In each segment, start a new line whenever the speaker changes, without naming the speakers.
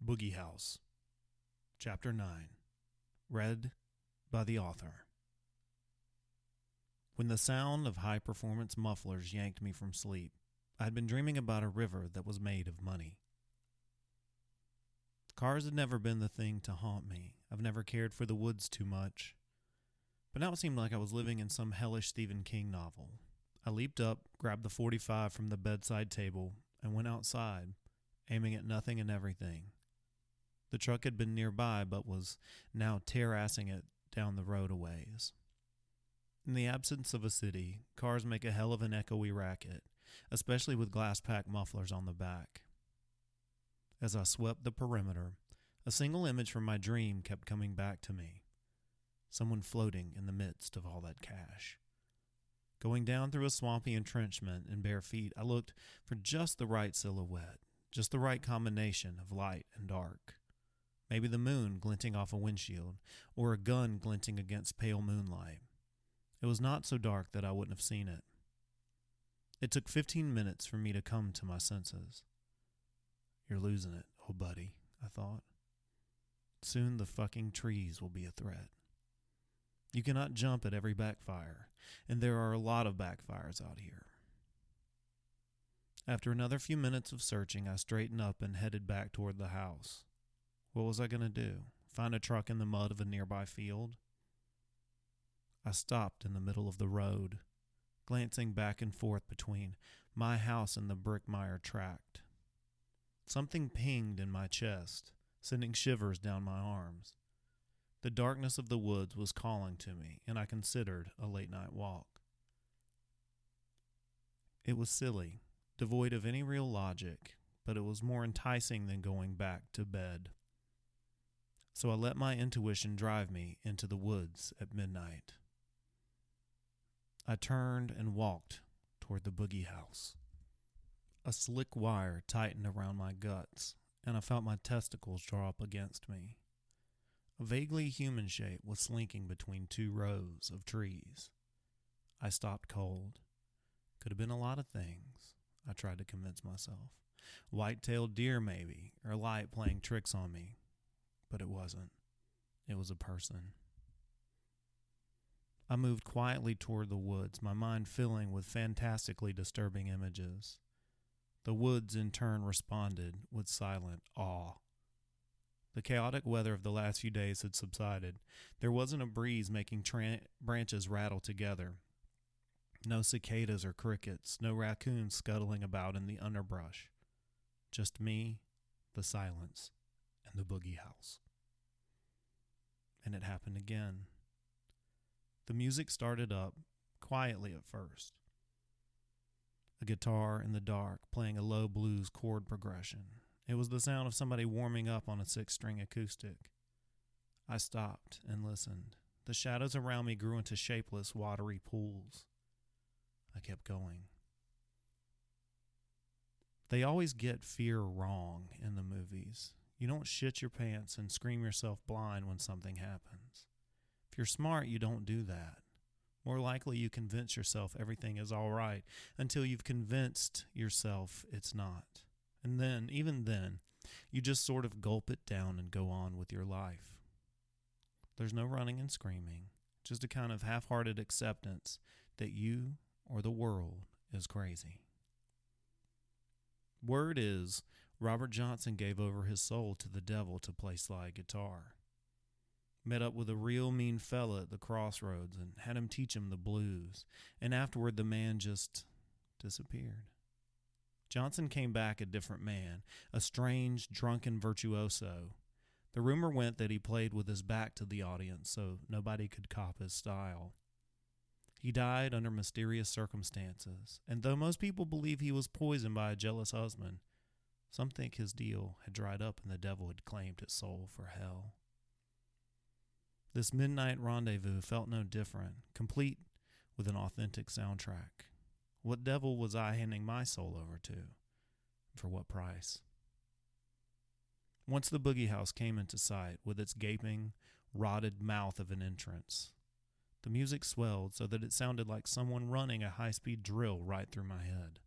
Boogie House, Chapter 9, read by the author. When the sound of high-performance mufflers yanked me from sleep, I had been dreaming about a river that was made of money. Cars had never been the thing to haunt me. I've never cared for the woods too much. But now it seemed like I was living in some hellish Stephen King novel. I leaped up, grabbed the .45 from the bedside table, and went outside, aiming at nothing and everything. The truck had been nearby, but was now tear-assing it down the road a ways. In the absence of a city, cars make a hell of an echoey racket, especially with glass-pack mufflers on the back. As I swept the perimeter, a single image from my dream kept coming back to me. Someone floating in the midst of all that cash. Going down through a swampy entrenchment in bare feet, I looked for just the right silhouette, just the right combination of light and dark. Maybe the moon glinting off a windshield, or a gun glinting against pale moonlight. It was not so dark that I wouldn't have seen it. It took 15 minutes for me to come to my senses. You're losing it, oh buddy, I thought. Soon the fucking trees will be a threat. You cannot jump at every backfire, and there are a lot of backfires out here. After another few minutes of searching, I straightened up and headed back toward the house. What was I going to do? Find a truck in the mud of a nearby field? I stopped in the middle of the road, glancing back and forth between my house and the brick-mire tract. Something pinged in my chest, sending shivers down my arms. The darkness of the woods was calling to me, and I considered a late-night walk. It was silly, devoid of any real logic, but it was more enticing than going back to bed. So I let my intuition drive me into the woods at midnight. I turned and walked toward the Boogie House. A slick wire tightened around my guts, and I felt my testicles draw up against me. A vaguely human shape was slinking between two rows of trees. I stopped cold. Could have been a lot of things, I tried to convince myself. White-tailed deer, maybe, or light playing tricks on me. But it wasn't. It was a person. I moved quietly toward the woods, my mind filling with fantastically disturbing images. The woods in turn responded with silent awe. The chaotic weather of the last few days had subsided. There wasn't a breeze making branches rattle together. No cicadas or crickets, no raccoons scuttling about in the underbrush. Just me, the silence, and the Boogie House. And it happened again. The music started up, quietly at first. A guitar in the dark playing a low blues chord progression. It was the sound of somebody warming up on a 6-string acoustic. I stopped and listened. The shadows around me grew into shapeless, watery pools. I kept going. They always get fear wrong in the movies. You don't shit your pants and scream yourself blind when something happens. If you're smart, you don't do that. More likely you convince yourself everything is all right until you've convinced yourself it's not. And then, even then, you just sort of gulp it down and go on with your life. There's no running and screaming, just a kind of half-hearted acceptance that you or the world is crazy. Word is, Robert Johnson gave over his soul to the devil to play slide guitar. Met up with a real mean fella at the crossroads and had him teach him the blues, and afterward the man just disappeared. Johnson came back a different man, a strange, drunken virtuoso. The rumor went that he played with his back to the audience so nobody could cop his style. He died under mysterious circumstances, and though most people believe he was poisoned by a jealous husband, some think his deal had dried up and the devil had claimed his soul for hell. This midnight rendezvous felt no different, complete with an authentic soundtrack. What devil was I handing my soul over to? For what price? Once the Boogie House came into sight with its gaping, rotted mouth of an entrance, the music swelled so that it sounded like someone running a high-speed drill right through my head.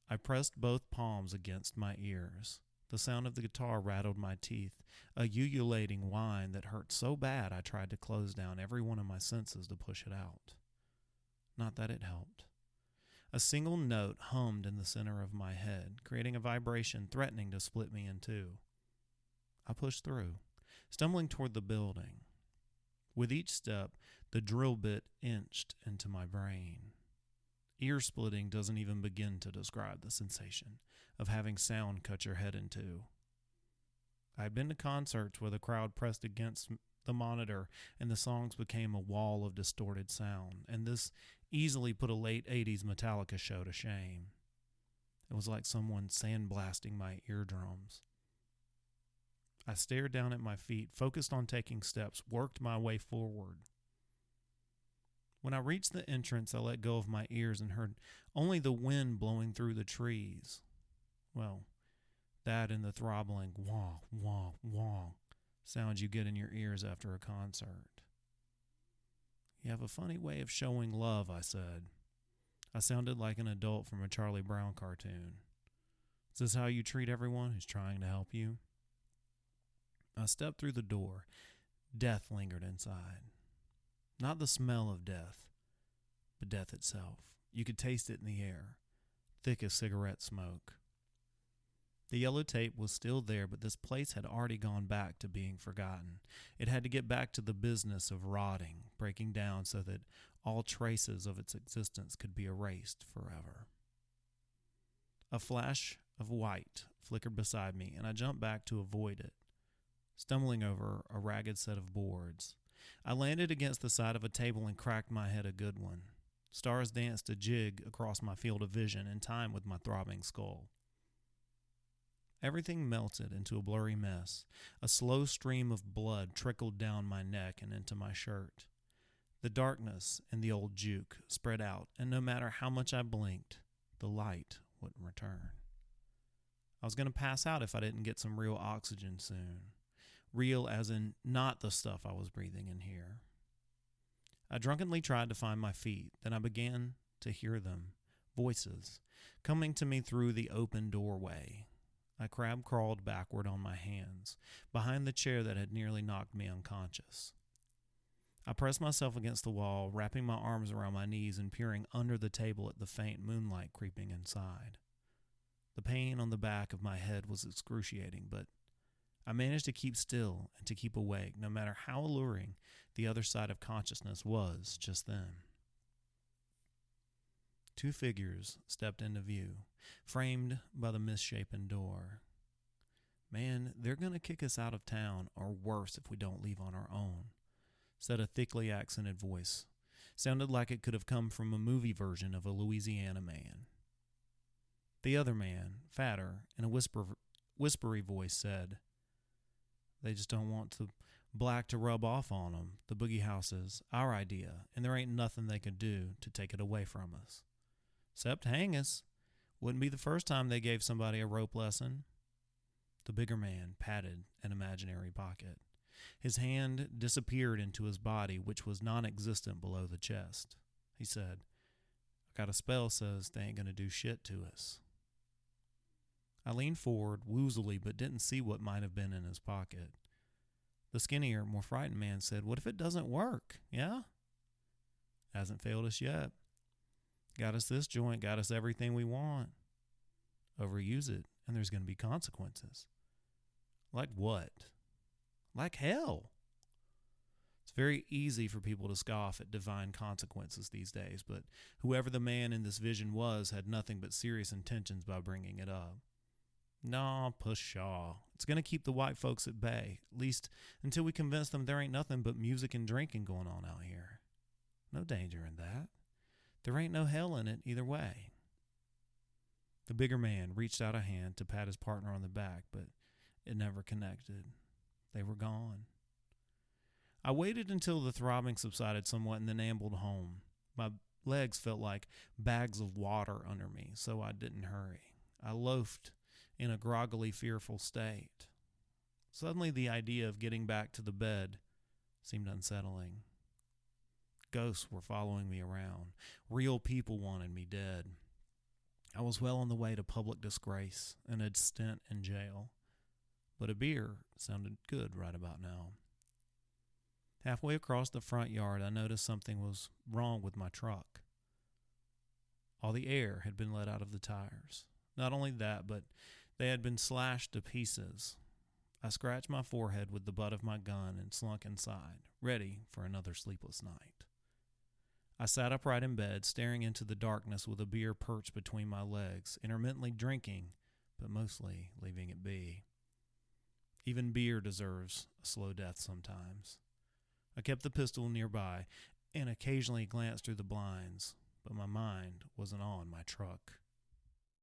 I pressed both palms against my ears, The sound of the guitar rattled my teeth, a ululating whine that hurt so bad I tried to close down every one of my senses to push it out. Not that it helped. A single note hummed in the center of my head, creating a vibration threatening to split me in two. I pushed through, stumbling toward the building. With each step, the drill bit inched into my brain. Ear-splitting doesn't even begin to describe the sensation of having sound cut your head in two. I had been to concerts where the crowd pressed against the monitor and the songs became a wall of distorted sound, and this easily put a late 80s Metallica show to shame. It was like someone sandblasting my eardrums. I stared down at my feet, focused on taking steps, worked my way forward. When I reached the entrance, I let go of my ears and heard only the wind blowing through the trees. Well, that and the throbbling wah, wah, wah sound you get in your ears after a concert. You have a funny way of showing love, I said. I sounded like an adult from a Charlie Brown cartoon. Is this how you treat everyone who's trying to help you? I stepped through the door. Death lingered inside. Not the smell of death, but death itself. You could taste it in the air, thick as cigarette smoke. The yellow tape was still there, but this place had already gone back to being forgotten. It had to get back to the business of rotting, breaking down so that all traces of its existence could be erased forever. A flash of white flickered beside me, and I jumped back to avoid it, stumbling over a ragged set of boards. I landed against the side of a table and cracked my head a good one. Stars danced a jig across my field of vision in time with my throbbing skull. Everything melted into a blurry mess. A slow stream of blood trickled down my neck and into my shirt. The darkness in the old juke spread out, and no matter how much I blinked, the light wouldn't return. I was going to pass out if I didn't get some real oxygen soon. Real as in not the stuff I was breathing in here. I drunkenly tried to find my feet. Then I began to hear them, voices, coming to me through the open doorway. I crab-crawled backward on my hands, behind the chair that had nearly knocked me unconscious. I pressed myself against the wall, wrapping my arms around my knees and peering under the table at the faint moonlight creeping inside. The pain on the back of my head was excruciating, but I managed to keep still and to keep awake, no matter how alluring the other side of consciousness was just then. Two figures stepped into view, framed by the misshapen door. Man, they're going to kick us out of town, or worse if we don't leave on our own, said a thickly accented voice. Sounded like it could have come from a movie version of a Louisiana Man. The other man, fatter, in a whispery voice, said, "They just don't want the black to rub off on them. The Boogie House is our idea, and there ain't nothing they could do to take it away from us. Except hang us. Wouldn't be the first time they gave somebody a rope lesson." The bigger man patted an imaginary pocket. His hand disappeared into his body, which was non-existent below the chest. He said, "I got a spell says they ain't gonna do shit to us." I leaned forward, woozily, but didn't see what might have been in his pocket. The skinnier, more frightened man said, "What if it doesn't work, yeah?" "Hasn't failed us yet. Got us this joint, got us everything we want. Overuse it, and there's going to be consequences." "Like what?" "Like hell." It's very easy for people to scoff at divine consequences these days, but whoever the man in this vision was had nothing but serious intentions by bringing it up. "Nah, pshaw. It's going to keep the white folks at bay, at least until we convince them there ain't nothing but music and drinking going on out here. No danger in that. There ain't no hell in it either way." The bigger man reached out a hand to pat his partner on the back, but it never connected. They were gone. I waited until the throbbing subsided somewhat and then ambled home. My legs felt like bags of water under me, so I didn't hurry. I loafed in a groggily fearful state. Suddenly the idea of getting back to the bed seemed unsettling. Ghosts were following me around. Real people wanted me dead. I was well on the way to public disgrace and a stint in jail. but a beer sounded good right about now. Halfway across the front yard, I noticed something was wrong with my truck. All the air had been let out of the tires. Not only that, but they had been slashed to pieces. I scratched my forehead with the butt of my gun and slunk inside, ready for another sleepless night. I sat upright in bed, staring into the darkness with a beer perched between my legs, intermittently drinking, but mostly leaving it be. Even beer deserves a slow death sometimes. I kept the pistol nearby and occasionally glanced through the blinds, but my mind wasn't on my truck.